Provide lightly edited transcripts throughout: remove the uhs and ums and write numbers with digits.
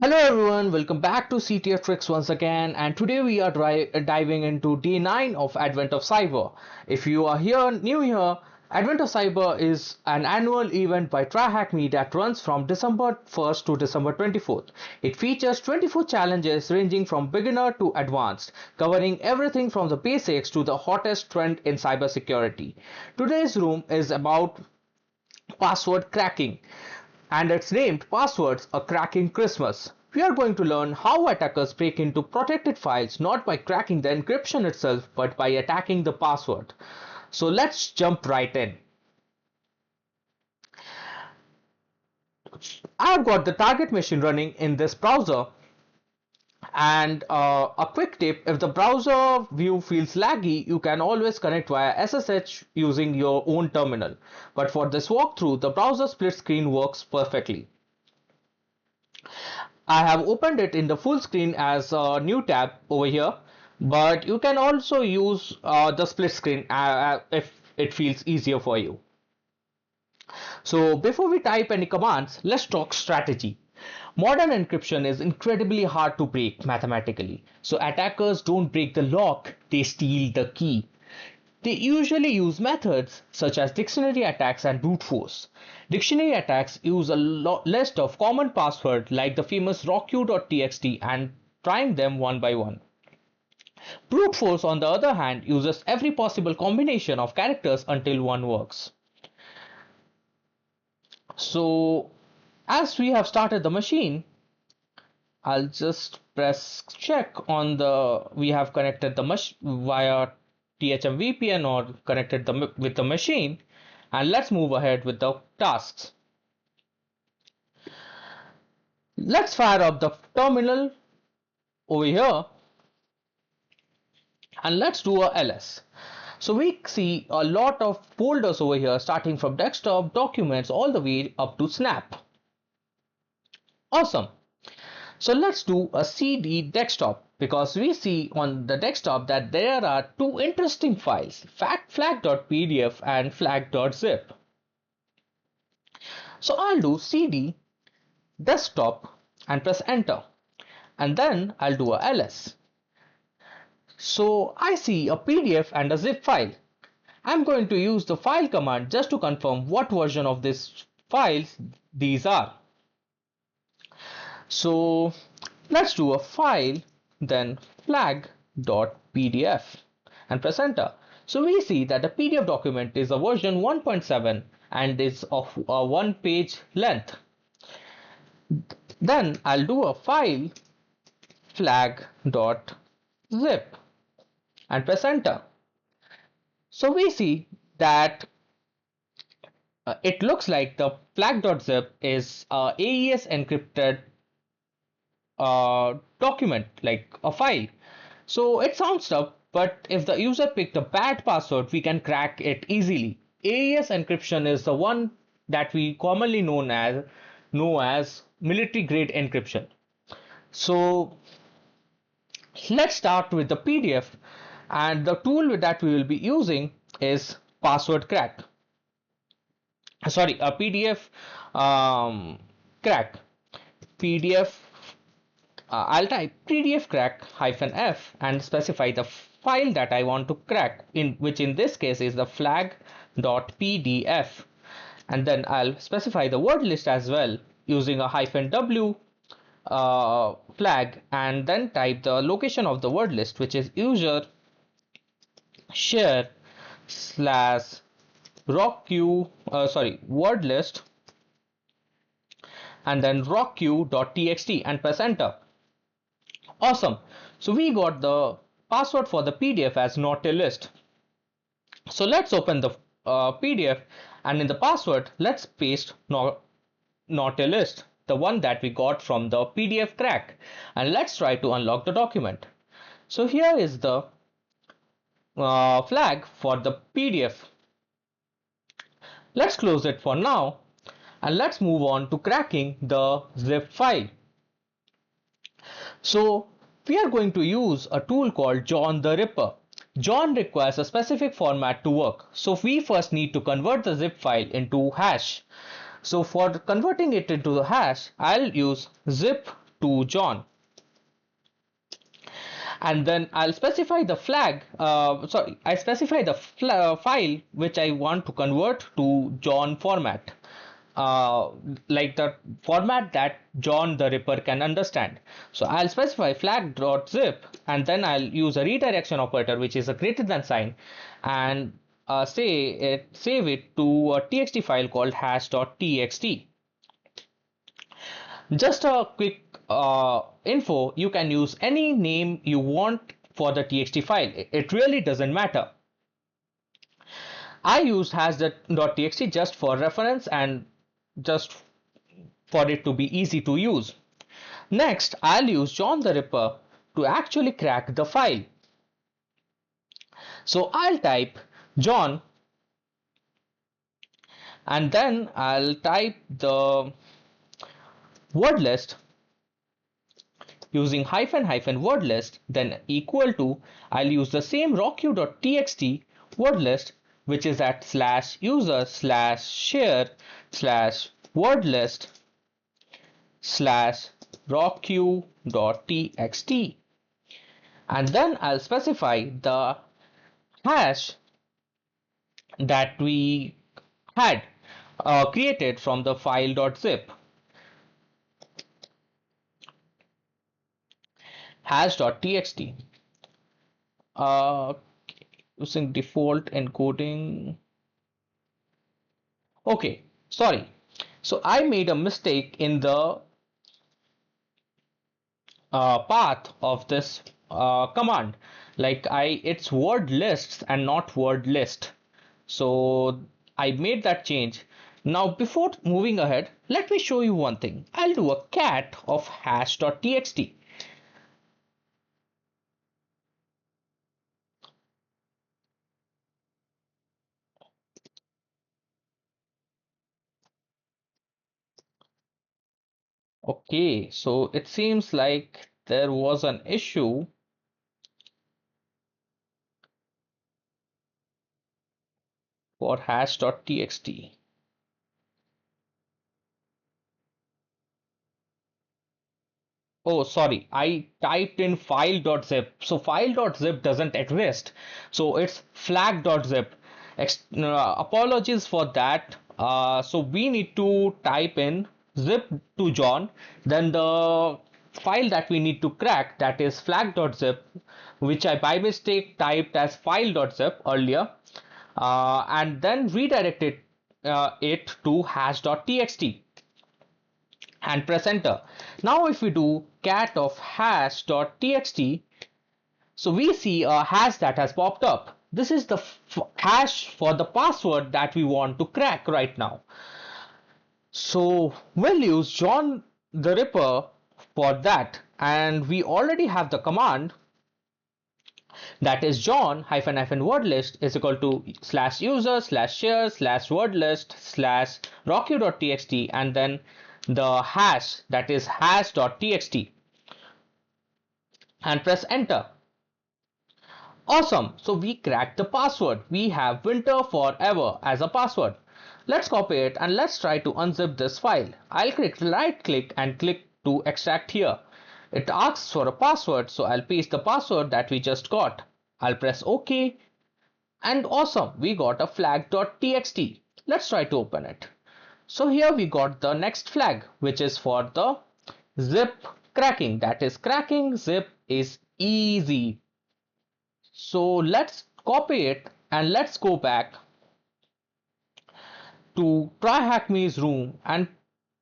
Hello everyone, welcome back to CTF Tricks once again, and today we are diving into day 9 of Advent of Cyber. If you are new here, Advent of Cyber is an annual event by TryHackMe that runs from December 1st to December 24th. It features 24 challenges ranging from beginner to advanced, covering everything from the basics to the hottest trend in cybersecurity. Today's room is about password cracking, and it's named Passwords A Cracking Christmas. We are going to learn how attackers break into protected files not by cracking the encryption itself but by attacking the password. So let's jump right in. I've got the target machine running in this browser, and a quick tip: if the browser view feels laggy, you can always connect via SSH using your own terminal. But for this walkthrough, the browser split screen works perfectly. I have opened it in the full screen as a new tab over here, but you can also use the split screen if it feels easier for you. So before we type any commands, let's talk strategy. Modern encryption is incredibly hard to break mathematically. So attackers don't break the lock, they steal the key. They usually use methods such as dictionary attacks and brute force. Dictionary attacks use a list of common passwords like the famous rockyou.txt and trying them one by one. Brute force, on the other hand, uses every possible combination of characters until one works. So, as we have started the machine, I'll just press check on the we have connected the via THM VPN or connected with the machine, and let's move ahead with the tasks. Let's fire up the terminal over here and let's do a ls. So we see a lot of folders over here starting from desktop, documents, all the way up to snap. Awesome. So let's do a cd desktop because we see on the desktop that there are two interesting files, flag.pdf and flag.zip. So I'll do cd desktop and press enter, and then I'll do a ls. So I see a PDF and a zip file. I'm going to use the file command just to confirm what version of this files these are. So let's do a file, then flag.pdf and press enter. So we see that the PDF document is a version 1.7 and is of a 1-page length. Then I'll do a file flag.zip and press enter. So we see that it looks like the flag.zip is a AES encrypted document, like a file. So it sounds tough, but if the user picked a bad password, we can crack it easily. AES encryption is the one that we commonly know as military grade encryption. So let's start with the PDF, and the tool that we will be using is password crack. Sorry, a PDF crack. PDF. I'll type PDF crack -f and specify the file that I want to crack, which in this case is the flag.pdf, and then I'll specify the word list as well using a -w flag, and then type the location of the word list, which is user share slash word list, and then rockyou.txt and press enter. Awesome. So we got the password for the PDF as not a list. So let's open the PDF, and in the password let's paste not a list, the one that we got from the PDF crack, and let's try to unlock the document. So here is the flag for the PDF. Let's close it for now, and let's move on to cracking the zip file. So we are going to use a tool called John the Ripper. John requires a specific format to work. So we first need to convert the zip file into hash. So for converting it into the hash, I'll use zip to John. And then I'll specify the I specify the file which I want to convert to John format, uh, like the format that John the Ripper can understand. So I'll specify flag.zip, and then I'll use a redirection operator, which is a greater than sign, and save it to a txt file called hash.txt. Just a quick info, you can use any name you want for the txt file. It really doesn't matter. I used hash.txt just for reference and just for it to be easy to use. Next, I'll use John the Ripper to actually crack the file. So I'll type John, and then I'll type the word list using hyphen word list, then equal to, I'll use the same rocku.txt word list, which is at /user/share/word list /rocku.txt, and then I'll specify the hash that we had created from the file.zip, hash.txt, using default encoding. Okay, sorry. So I made a mistake in the path of this command. Like it's word lists and not word list. So I made that change. Now before moving ahead, let me show you one thing. I'll do a cat of hash.txt. Okay, so it seems like there was an issue for hash.txt. Oh, sorry, I typed in file.zip. So file.zip doesn't exist. So it's flag.zip. Apologies for that. So we need to type in zip to John, then the file that we need to crack, that is flag.zip, which I by mistake typed as file.zip earlier, and then redirected it to hash.txt and press enter. Now if we do cat of hash.txt, so we see a hash that has popped up. This is the hash for the password that we want to crack right now. So we'll use John the Ripper for that, and we already have the command, that is John word list is equal to /user/share/word list/rocku.txt, and then the hash, that is hash.txt, and press enter. Awesome, so we cracked the password. We have winter forever as a password. Let's copy it and let's try to unzip this file. I'll right click and click to extract here. It asks for a password, so I'll paste the password that we just got. I'll press OK, and awesome, we got a flag.txt. Let's try to open it. So here we got the next flag, which is for the zip cracking. That is, cracking zip is easy. So let's copy it and let's go back to TryHackMe's room and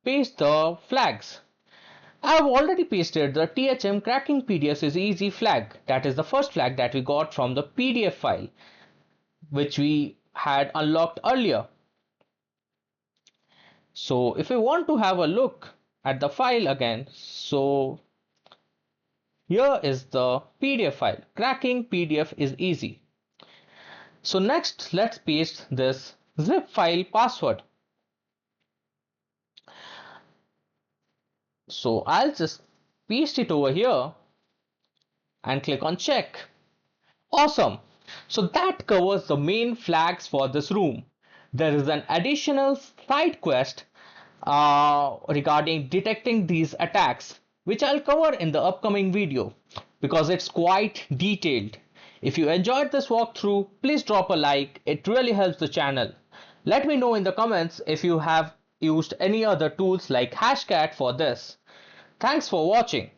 paste the flags. I've already pasted the THM cracking PDFs is easy flag. That is the first flag that we got from the PDF file, which we had unlocked earlier. So if we want to have a look at the file again, so here is the PDF file. Cracking PDF is easy. So next, let's paste this zip file password. So I'll just paste it over here and click on check. Awesome. So that covers the main flags for this room. There is an additional side quest regarding detecting these attacks. which I'll cover in the upcoming video because it's quite detailed. If you enjoyed this walkthrough, please drop a like, it really helps the channel. Let me know in the comments if you have used any other tools like Hashcat for this. Thanks for watching.